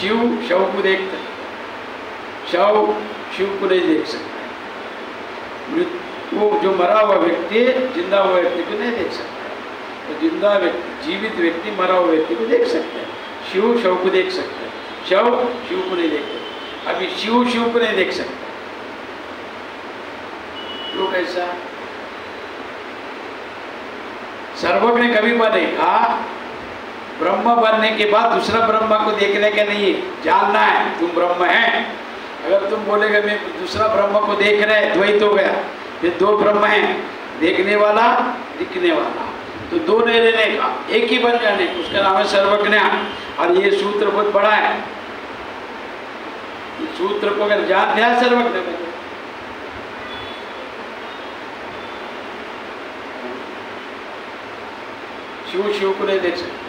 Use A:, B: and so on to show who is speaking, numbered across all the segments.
A: शिव शव को देखता है, शव शिव को नहीं देख सकता है। वो जो मरा हुआ व्यक्ति जिंदा हुआ व्यक्ति को नहीं देख सकता है। तो जिंदा व्यक्ति, जीवित व्यक्ति मरा हुआ व्यक्ति को देख सकता है, शिव शव को देख सकता है, शव शिव को नहीं देख सकता। अभी शिव शिव को नहीं देख सकता। तो कैसा? सर्वज्ञ कभी पर देखा, ब्रह्म बनने के बाद दूसरा ब्रह्म को देखने का नहीं, जानना है तुम ब्रह्म है। अगर तुम बोलेगा मैं दूसरा ब्रह्म को देख रहे, द्वैत हो गया, फिर दो ब्रह्म हैं, देखने वाला दिखने वाला, तो दो नहीं रहने का, एक ही बन जाने, उसका नाम है सर्वज्ञ। और ये सूत्र बहुत बड़ा है, इस सूत्र को अगर जान लिया सर्वज्ञ में, शिव शिव को नहीं देख सकते।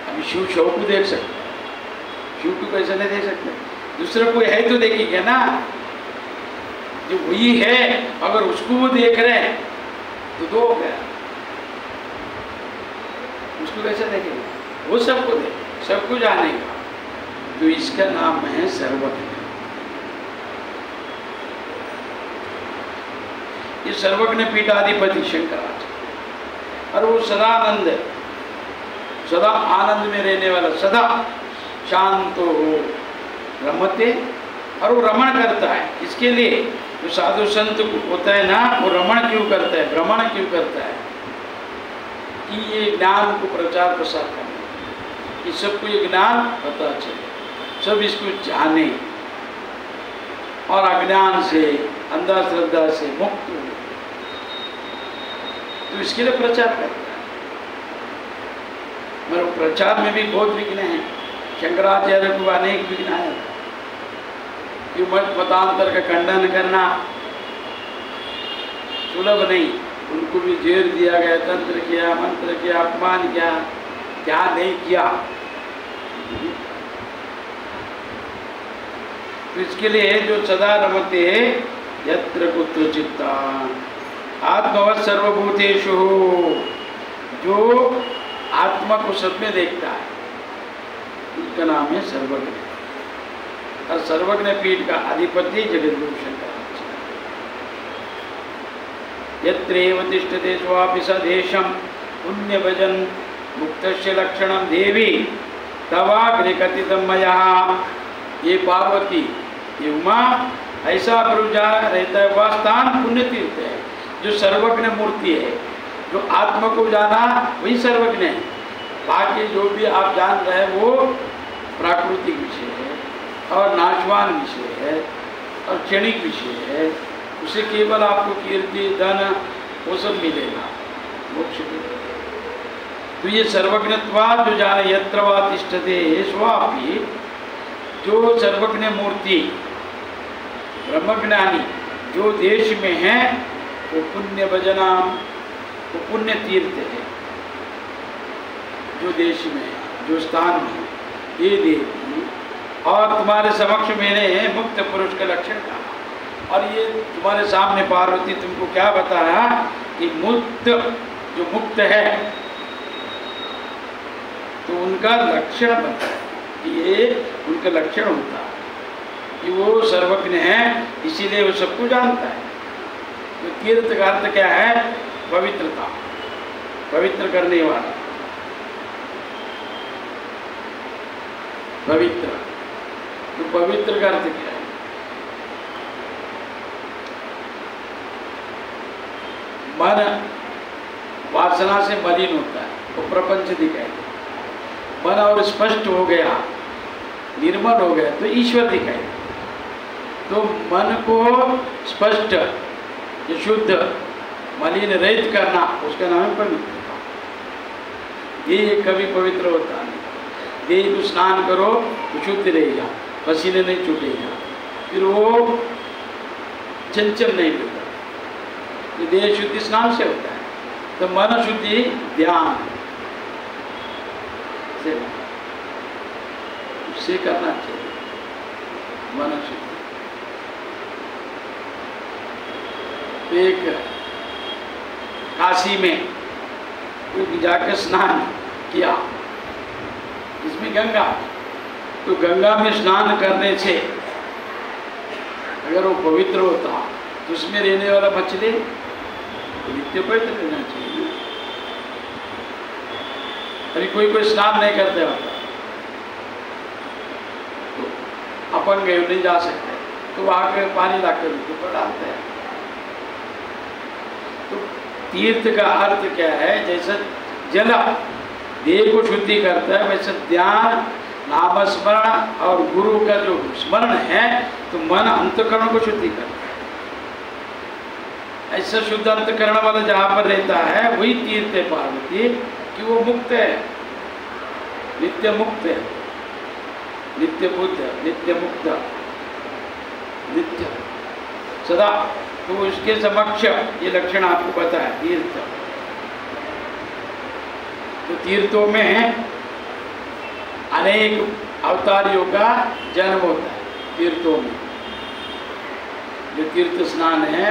A: अभी शिव शव को देख सकते, शिव को कैसे नहीं देख सकते? दूसरा कोई है तो देखेंगे ना, जो वही है अगर उसको वो देख रहे हैं तो दो हो गया, उसको कैसे देखेंगे? वो सबको देख, सबको जानेगा। तो इसका नाम है सर्वज्ञ। ये सर्वज्ञ पीठाधिपति शंकराचार्य, और वो सदा आनंद, सदा आनंद में रहने वाला, सदा शांत हो, रमते, और वो रमण करता है। इसके लिए जो साधु संत होता है ना, वो रमण क्यों करता है, भ्रमण क्यों करता है? कि ये ज्ञान को प्रचार प्रसार करना, कि सबको ये ज्ञान पता चले, सब इसको जाने और अज्ञान से, अंधश्रद्धा से मुक्त हो। तो इसके लिए प्रचार करता है। मगर प्रचार में भी बहुत विघ्न है। शंकराचार्य को अनेक विघ्न है। कि मत मतांतर का खंडन करना सुलभ नहीं, उनको भी जेल दिया गया, तंत्र किया, मंत्र किया, अपमान किया, क्या नहीं किया। तो इसके लिए जो सदा रमते यत्र कुत्र चित्ता आत्मवत् सर्वभूतेषु, जो आत्मा को सब में देखता है, उसका नाम है सर्वज्ञ। और सर्वज्ञ पीठ का अधिपति जगद्गुरु शंकराचार्य। यत्रेव तिष्ठते स्वापि स देशं पुण्य भजन मुक्तस्य लक्षणं देवी तवाग्रे कथितं मया। ये पार्वती, ये उमा, ऐसा प्रभुजा रहता है, वह स्थान पुण्य तीर्थ है, जो सर्वज्ञ मूर्ति है। जो आत्मा को जाना वही सर्वज्ञ है। बाकी जो भी आप जान रहे हैं वो प्राकृतिक विषय है और नाशवान विषय है और क्षणिक विषय है। उसे केवल आपको कीर्ति, धन, वो सब मिलेगा, मोक्ष मिलेगा। तो ये सर्वज्ञत्वात् जो जाने यत्र वा तिष्ठते स्वापि, जो सर्वज्ञ मूर्ति ब्रह्मज्ञानी जो देश में है, वो पुण्य भजना, वो पुण्य तीर्थ है। जो देश में है, जो स्थान में है, ये देवी। और तुम्हारे समक्ष मैंने मुक्त पुरुष का लक्षण कहा, और ये तुम्हारे सामने पार्वती तुमको क्या बताया कि मुक्त, जो मुक्त है, तो उनका लक्षण बताया। ये उनका लक्षण होता है कि वो सर्वज्ञ है, इसीलिए वो सबको जानता है। तो तीर्थ का अर्थ क्या है? पवित्रता, पवित्र करने वाला, पवित्र। तो पवित्र का अर्थ क्या है? मन वासना से मलिन होता है, वो प्रपंच दिखाई देता। मन और स्पष्ट हो गया, निर्मल हो गया, तो ईश्वर दिखाई देता। तो मन को स्पष्ट, शुद्ध, मलिन रहित करना, उसका नाम है पवित्रता। ये कभी पवित्र होता नहीं। देह को स्नान करो तो शुद्ध रहेगा, पसीने नहीं छूटेगा, फिर वो चंचल नहीं होता। तो देह शुद्धि स्नान से होता है। तो मन शुद्धि ध्यान से, उससे करना चाहिए मन शुद्धि। एक काशी में जाकर स्नान किया, इसमें गंगा, तो गंगा में स्नान करने से अगर वो पवित्र होता तो उसमें रहने वाला मछली नित्य पवित्र रहना चाहिए। अभी कोई स्नान नहीं करते होता तो अपन गए नहीं जा सकते, तो वहां के पानी लाकर उनके ऊपर डालते हैं। तो तीर्थ का अर्थ क्या है? जैसे जल देह को शुद्धि करता है, वैसे ध्यान, नाम स्मरण और गुरु का जो स्मरण है तो मन अंतकरण को शुद्धि करता है। ऐसा शुद्ध अंतकरण वाला जहाँ पर रहता है वही तीर्थ है पार्वती, कि वो मुक्त है, नित्य मुक्त है, नित्य बुद्ध, नित्य मुक्त, नित्य सदा। तो उसके समक्ष ये लक्षण आपको पता है तीर्थ। तो तीर्थों में अनेक अवतारियों का जन्म होता है। तीर्थों में जो तीर्थ स्नान है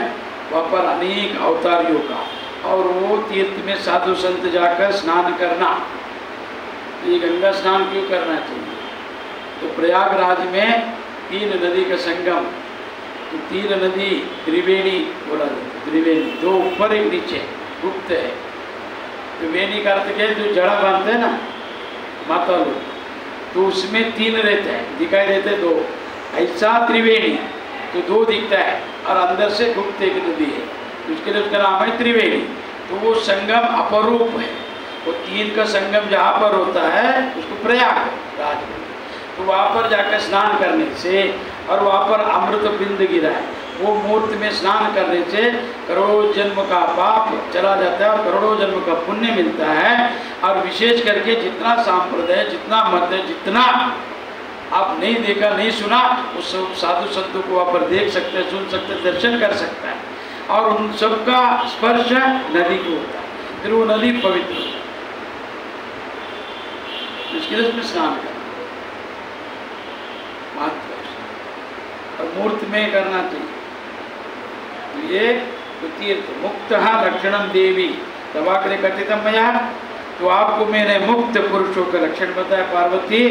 A: वहाँ पर अनेक अवतारियों का, और वो तीर्थ में साधु संत जाकर स्नान करना, ये गंगा स्नान क्यों करना चाहिए? तो प्रयागराज में 3 नदी का संगम, तो 3 नदी त्रिवेणी बोला जाता है। त्रिवेणी, 2 ऊपर 1 नीचे, गुप्त है। त्रिवेणी का अर्थ क्या है? जो जड़ा बांधते हैं ना माता लोग, तो उसमें 3 रहते हैं, दिखाई देते 2, ऐसा त्रिवेणी, तो 2 दिखता है और अंदर से गुप्त 1 नदी है, उसके लिए उसका नाम है त्रिवेणी। तो वो संगम अपरूप है। वो 3 का संगम जहाँ पर होता है उसको प्रयागराज में, तो वहाँ पर जाकर स्नान करने से, और वहाँ पर अमृत बिंद गिरा है, वो मूर्ति में स्नान करने से करोड़ों जन्म का पाप चला जाता है और करोड़ों जन्म का पुण्य मिलता है। और विशेष करके जितना सांप्रदाय, जितना मत है, जितना आप नहीं देखा नहीं सुना, उस साधु संतों को वहाँ पर देख सकते हैं, सुन सकते हैं, दर्शन कर सकता है, और उन सबका स्पर्श नदी को होता है, फिर वो नदी पवित्र होता है। इसके लिए उसमें स्नान करना और मूर्ति में करना चाहिए। तो ये तो तीर्थ मुक्त लक्षणम देवी तवाग्रे कथितम मया। तो आपको मैंने मुक्त पुरुषों का लक्षण बताया पार्वती।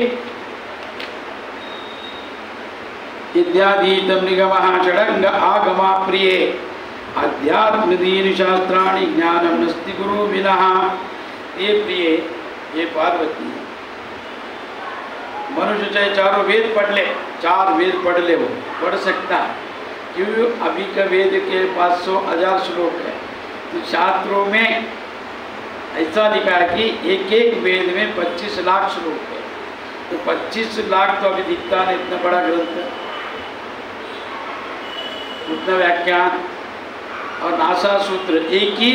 A: इत्यादीतम निगमः षडंग आगमा प्रिये अध्यात्म दीन शास्त्राणि ज्ञानम नस्ति गुरु विनः। ये प्रिय, ये पार्वती, मनुष्य चाहे 4 वेद पढ़ ले, 4 वेद पढ़ ले, वो पढ़ सकता है, क्यों? अभी का वेद के 500,000 श्लोक है। तो शास्त्रों में ऐसा लिखा है कि एक वेद में 25 लाख श्लोक है। तो 25 लाख तो अभी दिखता नहीं, इतना बड़ा ग्रंथ है, उतना व्याख्यान और नासा सूत्र, एक ही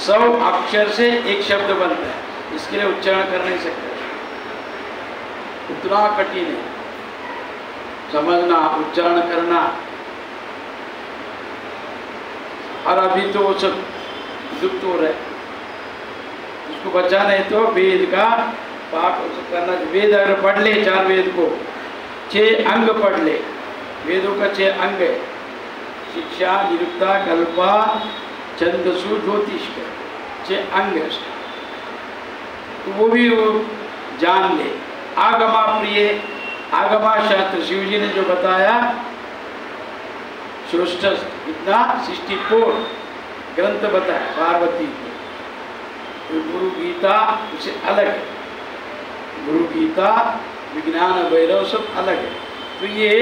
A: 100 अक्षर से एक शब्द बनता है, इसके लिए उच्चारण कर नहीं सकते, उतना कठिन है समझना, उच्चारण करना। और अभी तो वो सब लुप्त हो रहे, उसको बचाना है तो वेद का पाठ करना। वेद अगर पढ़ ले, 4 वेद को 6 अंग पढ़ ले, वेदों का 6 अंग है, शिक्षा, निरुक्ता, कल्पा, छंदसु, ज्योतिष का 6 अंग है, तो वो भी वो जान ले। आगमा प्रिय, आगमा शास्त्र शिव जी ने जो बताया, श्रेष्ठ इतना 64 ग्रंथ बताया पार्वती को। तो गुरु गीता उसे अलग है, गुरु गीता, विज्ञान वैरव सब अलग है। तो ये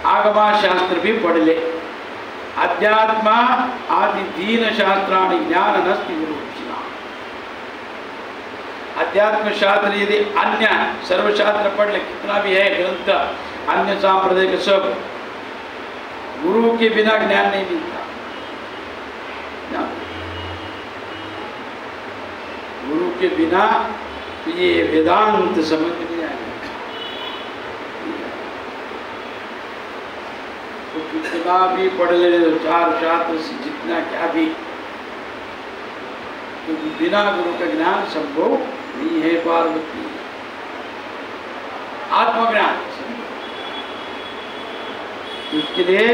A: आगमा शास्त्र भी पढ़ ले। अध्यात्मा आदि दीन शास्त्राणि ज्ञान नस्ति गुरु। अध्यात्म शास्त्र यदि अन्य सर्वशास्त्र पढ़ ले, कितना भी है ग्रंथ अन्य सांप्रदाय के, सब गुरु के बिना ज्ञान नहीं मिलता। गुरु के बिना ये वेदांत समझ नहीं आएगा। तो कितना भी पढ़ ले, 4 शास्त्र से जितना क्या भी, तो बिना गुरु का ज्ञान संभव नहीं है पार्वती। आत्मज्ञान उसके लिए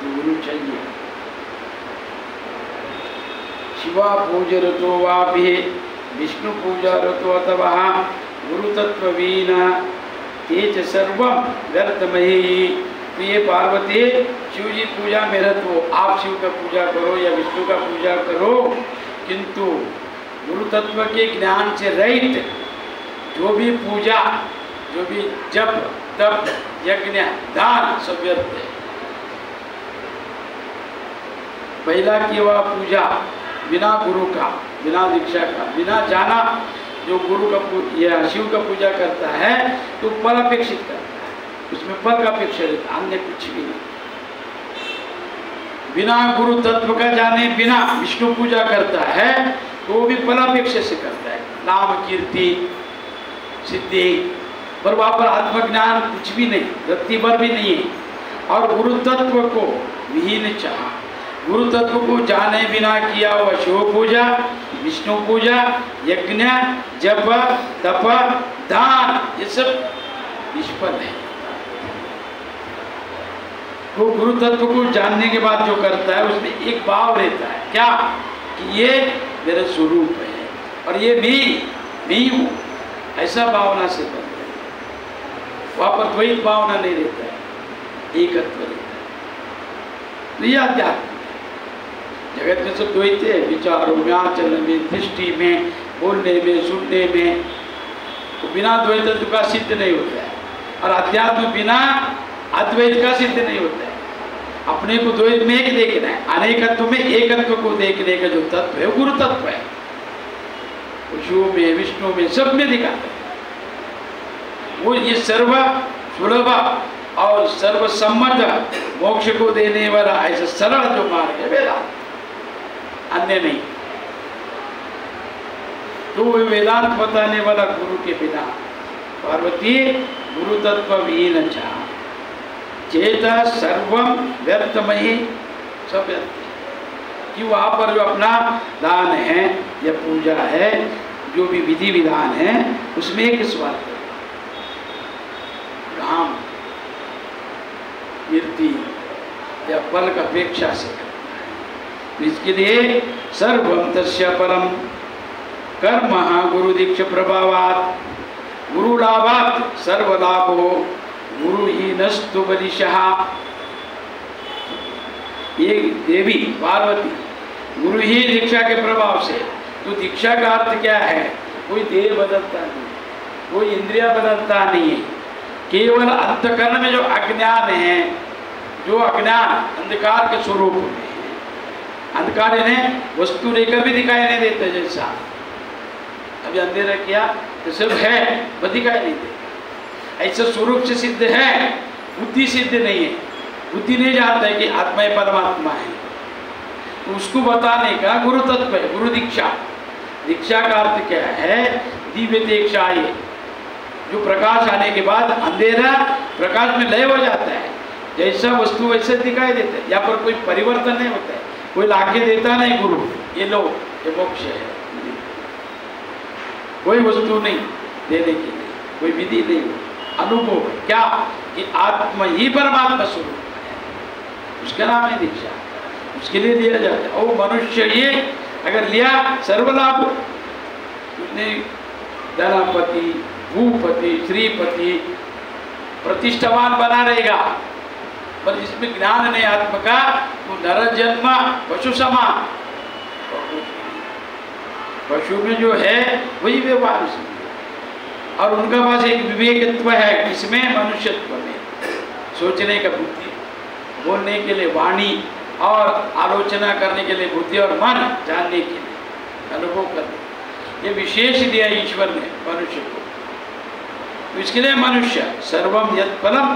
A: गुरु चाहिए। शिवा पूजरतो वापि विष्णु पूजरतो अथवा गुरु तत्ववीन तेज सर्वम व्यर्थमयी। तो ये पार्वती शिव जी पूजा में रहो, आप शिव का पूजा करो या विष्णु का पूजा करो, किंतु गुरु तत्व के ज्ञान से रहित जो भी पूजा, जो भी जप तप यज्ञ दान सब व्यर्थ है। पहला की वह पूजा बिना गुरु का, बिना दीक्षा का, बिना जाना जो गुरु का या शिव का पूजा करता है तो फल अपेक्षित करता है, उसमें फल का अपेक्षा रहता, अन्य कुछ भी नहीं। बिना गुरु तत्व का जाने बिना विष्णु पूजा करता है तो भी फल अपेक्षा से करता है, नाम कीर्ति सिद्धि, पर वहाँ पर आत्मज्ञान कुछ भी नहीं, रत्ती भर भी नहीं है। और गुरु तत्व को विहीन चाहा, गुरु तत्व को जाने बिना किया हुआ शिव पूजा, विष्णु पूजा, यज्ञ, जप, तप, दान, ये सब निष्फल है। वो गुरु तत्व को जानने के बाद जो करता है उसमें एक भाव रहता है, क्या कि ये मेरा स्वरूप है और ये मैं हूँ, ऐसा भावना से करता है। वहाँ पर द्वैत भावना नहीं रहता है, एकत्व रहता है। तो ये अध्यात्म जगत में सब द्वैत है, विचारों में, आचरण में, दृष्टि में, बोलने में, सुनने में, तो बिना द्वैत का सिद्ध नहीं होता है। और अध्यात्म बिना अद्वैत का सिद्ध नहीं होता है। अपने को द्वैत में एक देखना है, अनेकत्व में एकत्व को देखने का जो तत्व है गुरु तत्व है, शिव में, विष्णु में, सब में दिखाता है। वो ये सर्व सुलभ और सर्वसम्मत मोक्ष को देने वाला ऐसा सरल जो मार्ग है वेदांत, अन्य नहीं। तो वेदांत बताने वाला गुरु के बिना पार्वती गुरु तत्व विहीन चाह चेता सर्वम व्यर्थमयी, सब व्यर्थ कि वहाँ पर जो अपना दान है या पूजा है, जो भी विधि विधान है, उसमें एक स्वार्थ है, काम कीर्ति या फल का अपेक्षा से करता है। इसके लिए सर्वम तस्य परम कर्म गुरु दीक्ष प्रभावात गुरु लाभात सर्वलाभो गुरु ही नस्तु बलिशः। ये देवी पार्वती गुरु ही दीक्षा के प्रभाव से, तो दीक्षा का अर्थ क्या है? कोई देह बदलता नहीं, कोई इंद्रिया बदलता नहीं है, केवल अंतकरण में जो अज्ञान है, जो अज्ञान अंधकार के स्वरूप में है, अंधकार इन्हें वस्तु लेकर भी दिखाई नहीं देते, जैसा अभी अंधेरा किया तो सब है वह दिखाई नहीं देता, ऐसा स्वरूप से सिद्ध है, बुद्धि सिद्ध नहीं है। बुद्धि नहीं जानता है कि आत्मा ही परमात्मा है, तो उसको बताने का गुरु तत्व है, गुरु दीक्षा। दीक्षा का अर्थ क्या है? दिव्य दीक्षा, ये जो प्रकाश आने के बाद अंधेरा प्रकाश में लय हो जाता है, जैसा वस्तु वैसे दिखाई देता है, यहाँ पर कोई परिवर्तन नहीं होता है, कोई लाके देता नहीं गुरु, ये लो ये मोक्ष है, कोई वस्तु नहीं देने के लिए, कोई विधि नहीं, अनुभव क्या कि आत्मा ही परमात्मा स्वरूप है, उसका नाम है दीक्षा, उसके लिए लिया जाता है। और मनुष्य ये अगर लिया सर्वलाभ, उसने धनपति, भूपति, श्रीपति, प्रतिष्ठावान बना रहेगा, पर जिसमें ज्ञान नहीं आत्मा का, वो नर जन्म पशु समान, पशु में जो है वही व्यवहार, और उनका पास एक विवेकत्व है, इसमें मनुष्यत्व में सोचने का बुद्धि, बोलने के लिए वाणी और आलोचना करने के लिए बुद्धि और मन, जानने के लिए, अनुभव करने, ये विशेष दिया ईश्वर ने मनुष्य को। तो इसके लिए मनुष्य सर्वम यत् फलम,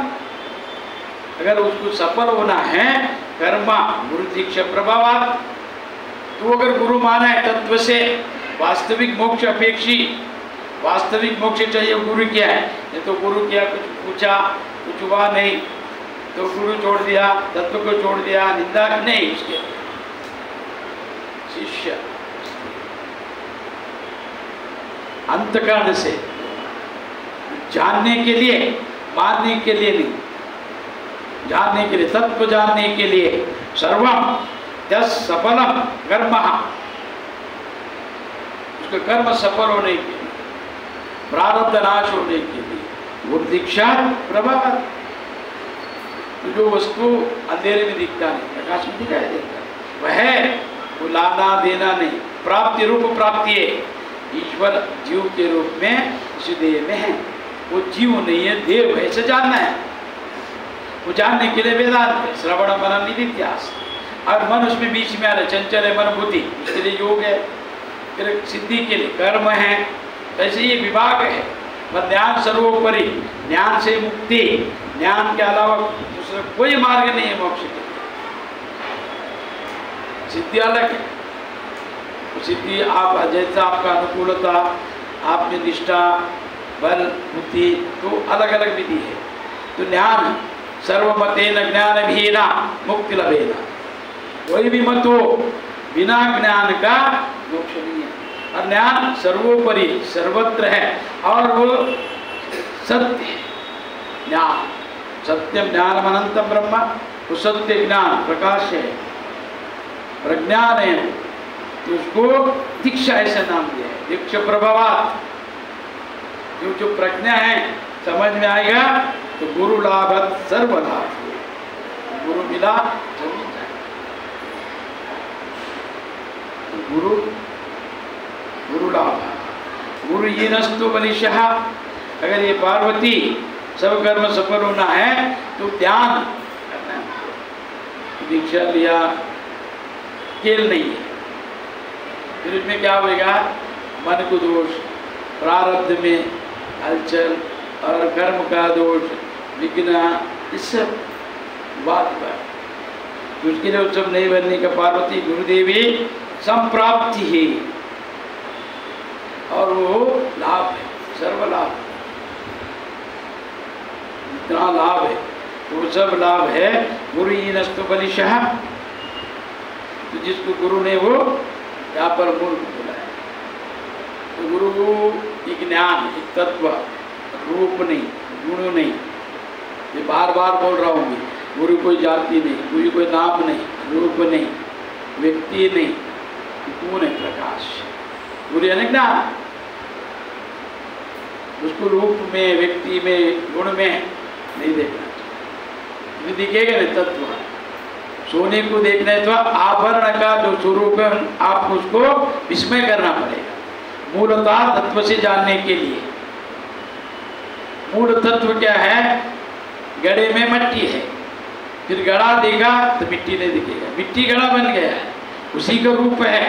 A: अगर उसको सफल होना है कर्मा गुरु दीक्षा प्रभावात, तो अगर गुरु माना है तत्व से, वास्तविक मोक्ष अपेक्षी, वास्तविक मोक्ष चाहिए, गुरु क्या है? ये तो गुरु क्या कुछ पूछा, कुछ हुआ नहीं, तो गुरु छोड़ दिया, तत्व को छोड़ दिया, निंदा नहीं, उसके शिष्य अंतकरण से जानने के लिए, मानने के लिए नहीं, जानने के लिए, तत्व जानने के लिए, सर्वम यत् सफलम कर्म, उसका कर्म सफल होने के लिए, प्रारब्ध नाश होने के लिए, वो दीक्षा प्रभाव। तो जो वस्तु अंधेरे में दिखता नहीं, प्रकाश में दिखाई देता वह है, वो लाना देना नहीं, प्राप्ति रूप प्राप्ति है। ईश्वर जीव के रूप में उसी देह में है, वो जीव नहीं है, देव है, ऐसे जानना है। वो जानने के लिए वेदांत है, श्रवण मनन निधिध्यास। और मन उसमें बीच में आ रहा है, चंचल है मन बुद्धि, उसके लिए योग है, फिर सिद्धि के लिए कर्म है। ऐसे ये विभाग है। पर ज्ञान सर्वोपरि, ज्ञान से मुक्ति, ज्ञान के अलावा दूसरा कोई मार्ग नहीं है मोक्ष के लिए। सिद्धि अलग है, तो सिद्धि आप जैसा आपका अनुकूलता, आप में निष्ठा, बल, बुद्धि, तो अलग अलग विधि है। तो ज्ञान सर्वमतेन ज्ञान भीना मुक्ति लभेना। कोई भी मत हो, बिना ज्ञान का मोक्ष नहीं है। और ज्ञान सर्वोपरि सर्वत्र है, और वो सत्य है। ज्ञान सत्यम ज्ञानम अनंतम ब्रह्म, वो सत्य ज्ञान प्रकाश है, प्रज्ञान है। तो उसको दीक्षा ऐसा नाम दिया है, दीक्षा प्रभावात। जो प्रज्ञा है समझ में आएगा तो गुरु लाभत सर्व लाभ, गुरु मिला तो गुरु गुरु लाभ। गुरु ये नस्तु मनीषः। अगर ये पार्वती सब कर्म सफल होना है तो ध्यान करना है। दीक्षा लिया खेल नहीं है। फिर उसमें क्या होगा, मन को दोष, प्रारब्ध में हलचल और कर्म का दोष, विघ्न, इस सब बात पर उसके लिए सब नहीं बनने का पार्वती गुरुदेवी संप्राप्ति है, और वो लाभ है, सर्व लाभ, इतना लाभ है, वो सब लाभ है। गुरु ही नस्तु बलिशः, तो जिसको गुरु ने वो यहाँ पर मूर्ख बोला है। तो गुरु एक ज्ञान, एक तत्व, रूप नहीं, गुण नहीं। ये बार बार बोल रहा हूँ मैं, गुरु कोई जाति नहीं, गुरु कोई नाम नहीं, रूप नहीं, व्यक्ति नहीं, कौन है? प्रकाश। गुरु यानी ज्ञान। उसको रूप में, व्यक्ति में, गुण में नहीं देखना चाहिए। दिखेगा ना तत्व। सोने को देखना है तो आभरण का जो स्वरूप है आपको उसको विस्मय करना पड़ेगा, मूलतः तत्व से जानने के लिए। मूल तत्व क्या है? गड़े में मिट्टी है, फिर गड़ा देगा तो मिट्टी नहीं दिखेगा, मिट्टी गड़ा बन गया है, उसी का रूप है,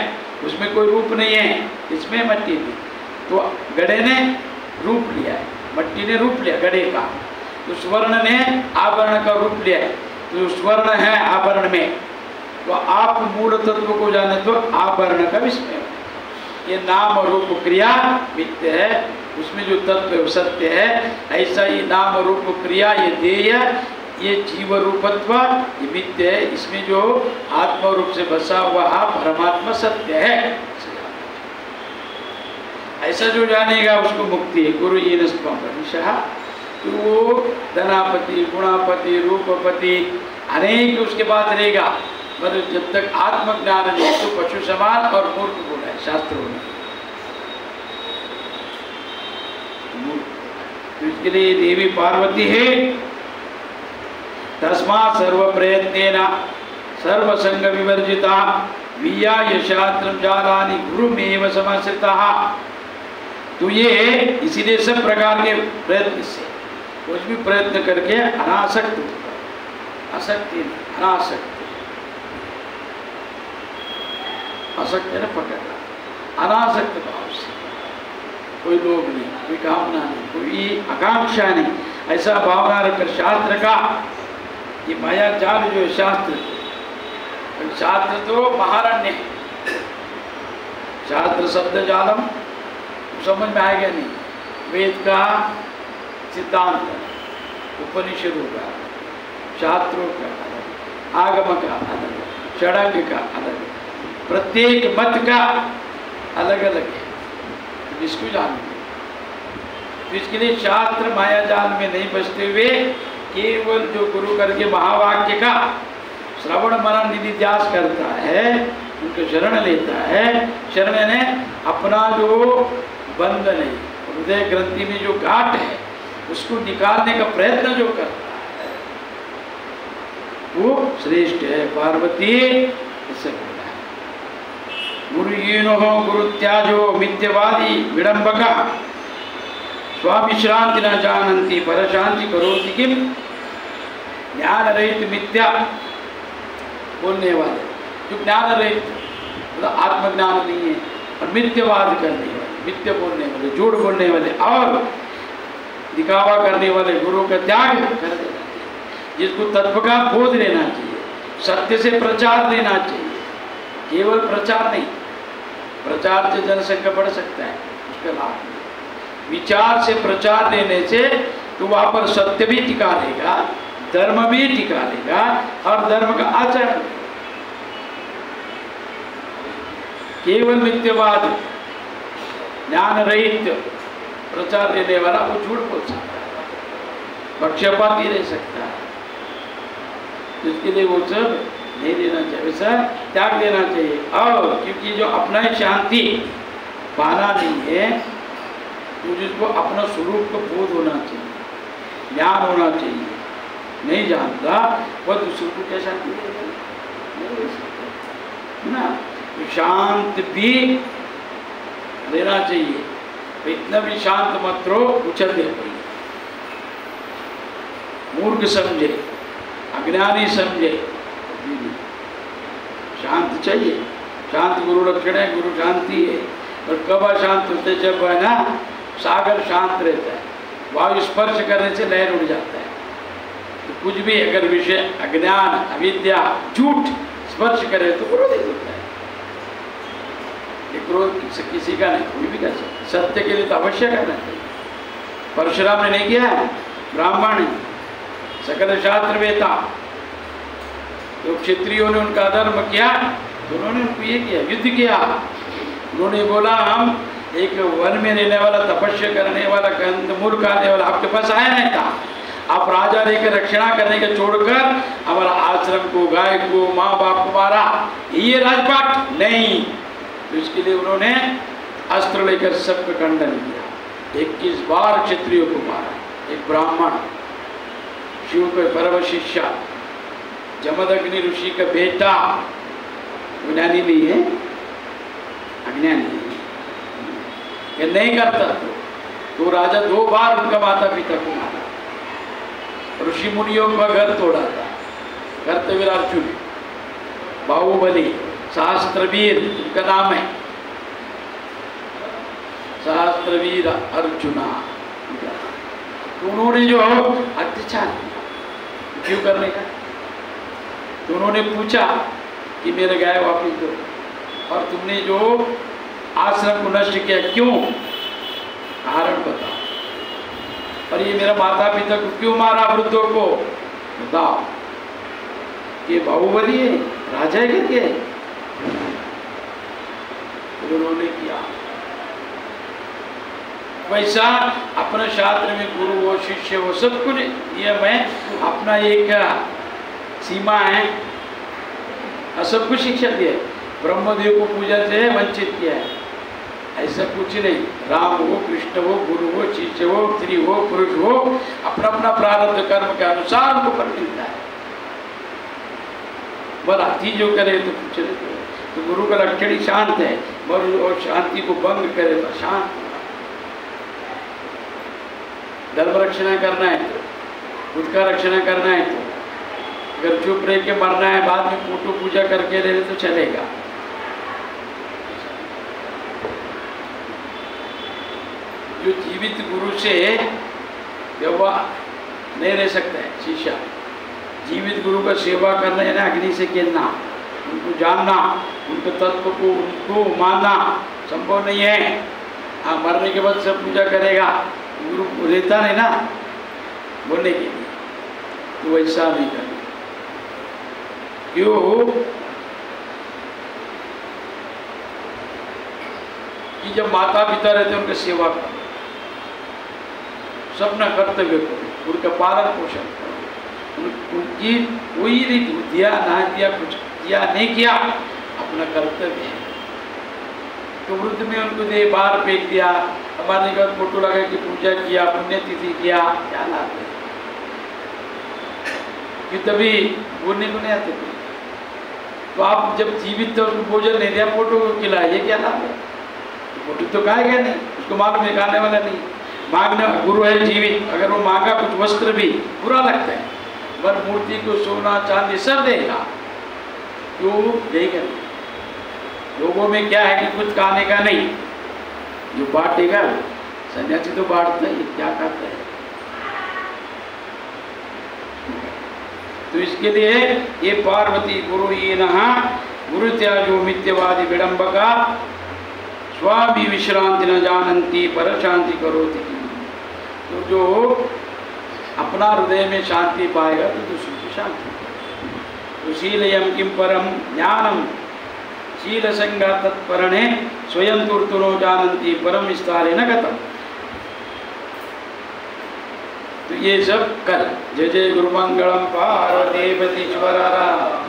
A: उसमें कोई रूप नहीं है, इसमें मिट्टी थी। तो गड़े ने रूप लिया है, मिट्टी ने रूप लिया गड़े का, तो स्वर्ण ने आभरण का रूप लिया है, तो स्वर्ण है आभरण में। तो आप मूल तत्व को जाने तो आभरण का विस्मय। ये नाम और रूप क्रिया मिथ्य है, उसमें जो तत्व है सत्य है। ऐसा ही नाम रूप क्रिया, ये देय, ये जीव रूपत्व, ये मिथ्य है। इसमें जो आत्मा रूप से बसा हुआ परमात्मा सत्य है। ऐसा जो जानेगा उसको मुक्ति है। गुरु ये नस्पंशः, तो वो धनापति, गुणापति, रूपपति अनेक उसके बाद रहेगा। मतलब जब तक आत्मज्ञान नहीं तो पशु समान और मूर्ख बोला है शास्त्रों में। तो इसके लिए देवी पार्वती है। तस्मात् सर्व प्रयत्नेन सर्वसंग विवर्जिता विया यशास्त्रम जालानि गुरुमेव समाश्रितः। तो ये इसीलिए सब प्रकार के प्रयत्न से कुछ भी प्रयत्न करके अनासक्त, आसक्ति अनासक्त, आसक्ति न पकड़ना, अनासक्त भाव से, कोई लोभ नहीं, कोई कामना नहीं, कोई आकांक्षा नहीं, ऐसा भावना रखकर शास्त्र का ये माया जाल जो शास्त्र, शास्त्र तो महारण्य है। शास्त्र शब्द जालम समझ में आएगा नहीं। वेद का सिद्धांत, उपनिषदों का, शास्त्रों का अलग, आगम का अलग, षडंग का अलग, प्रत्येक मत का अलग अलग है, जिसको जानते। तो इसके लिए शास्त्र माया जाल में नहीं बचते हुए केवल जो गुरु करके महावाक्य का श्रवण मनन निधिध्यास करता है, उनको शरण लेता है। शरण ने अपना जो बंधन है, हृदय ग्रंथि में जो गांठ है, उसको निकालने का प्रयत्न जो करता है वो श्रेष्ठ है। पार्वती ऐसे बोला है। गुरुहीनो गुरु त्याजो मिथ्यवादी विडंबका स्वाविश्रांति न जानन्ति परशांति करोति किम। ज्ञान रहित मिथ्या बोलने वाले, जो ज्ञान रहित मतलब आत्मज्ञान नहीं है और मिथ्यवाद करने वाले, मिथ्या बोलने वाले, झूठ बोलने वाले और दिखावा करने वाले गुरु का त्याग कर देना चाहिए। जिसको तत्व का बोध लेना चाहिए, सत्य से प्रचार देना चाहिए। केवल प्रचार नहीं, प्रचार से जनसंख्या बढ़ सकता है, उसका लाभ नहीं। विचार से प्रचार देने से तो वहाँ पर सत्य भी टिका रहेगा, धर्म भी टिका रहेगा और धर्म का आचरण। केवल मिथ्यावाद ज्ञान रहित प्रचार देने वाला वो झूठ बोल सकता है, पक्षपाती रह सकता है, जिसके लिए वो सब नहीं देना चाहिए, वैसा त्याग देना चाहिए। और क्योंकि जो अपना शांति पाना नहीं है तो जिसको अपना स्वरूप का बोध होना चाहिए, ज्ञान होना चाहिए, नहीं जानता वह दूसरे को क्या शांति देगा, नहीं दे सकता ना। तो शांत भी रहना चाहिए, इतना भी शांत मत रहो उछल दे कोई, मूर्ख समझे, अज्ञानी समझे, शांत चाहिए। शांत गुरु लक्षण है, गुरु शांति है। और कब अशांत होते, जब है ना सागर शांत रहता है, वायु स्पर्श करने से लहर उड़ जाता है। तो कुछ भी अगर विषय अज्ञान अविद्या झूठ स्पर्श करे तो क्रोधित होता है। ये क्रोध किसी का नहीं, कोई भी कर सकता। सत्य के लिए तो अवश्य करना चाहिए। परशुराम ने नहीं किया, ब्राह्मण सकल शास्त्र वेता, तो क्षत्रियों ने उनका धर्म किया तो उन्होंने उनको ये किया, युद्ध किया। उन्होंने बोला हम एक वन में रहने वाला, तपस्या करने वाला, कंदमूल खाने वाला आपके पास आया नहीं था, आप राजा लेकर रक्षणा करने के छोड़कर हमारा आश्रम को, गाय को, माँ बाप को मारा, ये राजपाट नहीं। तो इसके लिए उन्होंने अस्त्र लेकर सबका खंडन किया। 21 बार क्षत्रियों को मारा। एक ब्राह्मण, शिव के परम शिष्य, जमदग्नि ऋषि का बेटा, ज्ञानी नहीं है, अज्ञानी है, ये नहीं करता तो राजा 2 बार उनका माता पिता को मारा। ऋषि मुनियों का घर तोड़ा था, कर्तवीर अर्जुन, बाहुबली, सहस्त्रवीर उनका नाम है, सहस्त्रवीर अर्जुना। तो उन्होंने जो अत्याचार किया, क्यों करने का? तो उन्होंने पूछा कि मेरे गाय वापिस दो, और तुमने जो आश्रम को नष्ट किया क्यों, कारण बताओ, और ये मेरा माता पिता को क्यों मारा, वृद्धों को बताओ। ये बाहुबली है, राजा है करके उन्होंने किया। वैसा अपने शास्त्र में गुरु हो, शिष्य हो, सब कुछ नियम है, अपना एक सीमा है, सब कुछ शिक्षा दी है। ब्रह्मदेव को पूजा से वंचित किया है, ऐसा कुछ नहीं। राम हो, कृष्ण हो, गुरु हो, शिष्य हो, स्त्री हो, पुरुष हो, अपना अपना प्रारब्ध कर्म के अनुसार उनको फल मिलता है। बराती जो करे तो कुछ नहीं, तो गुरु का लक्षण ही शांत है, और शांति को भंग करे तो शांत। धर्म रक्षण करना है तो, खुद का रक्षण करना है तो, अगर चुप रह के मरना है, बाद में फोटो पूजा करके रहे तो चलेगा। जो जीवित गुरु से व्यवहार नहीं रह सकता है शिष्य, जीवित गुरु का सेवा करना है ना, अग्नि से खेलना, उनको जानना, उनके तत्व को उनको मानना संभव नहीं है। हाँ, मरने के बाद सब पूजा करेगा, गुरु रहता नहीं ना बोलने के लिए, तो वैसा नहीं करना। क्यों कि जब माता पिता रहते हैं उनकी सेवा करो, सबना कर्तव्य करो, उनका पालन पोषण करो, उनकी कोई रीति दिया ना दिया, कुछ किया नहीं किया, अपना कर्तव्य है। तो वृद्ध में उनको दे बाहर फेंक दिया, हमारे घर फोटो लगा कि पूजा किया, पुण्यतिथि किया, क्या लाभ है? कि तभी बोलने को नहीं आते थे। तो आप जब जीवित थे उसको भोजन नहीं दिया, फोटो को खिलाया, ये क्या लाभ है? फोटो तो खाएगा नहीं, उसको मालूम है खाने वाला नहीं। मांगने गुरु है जीवित, अगर वो मांगा कुछ वस्त्र भी बुरा लगता है, पर मूर्ति को सोना चांदी सब देगा, क्यों देगा? लोगों में क्या है कि कुछ खाने का नहीं, जो बांटेगा सन्यासी तो बांटता ही, क्या खाता है? तो इसके लिए ये पार्वती गुरु गुरु त्याजो मित्यवादी विडंबका स्वामी विश्रांति न जानंती पर शांति करोति। तो जो अपना हृदय में शांति पाएगा तो दूसरी की शांति। तो शीलयम किम परम ज्ञानम शील संगा तत्परणे स्वयं तुर्तुरो जानंती परम विस्तारे न गतम। तो ये सब कल। जय जय गुरुमंगलम पार्वती पति स्वरा।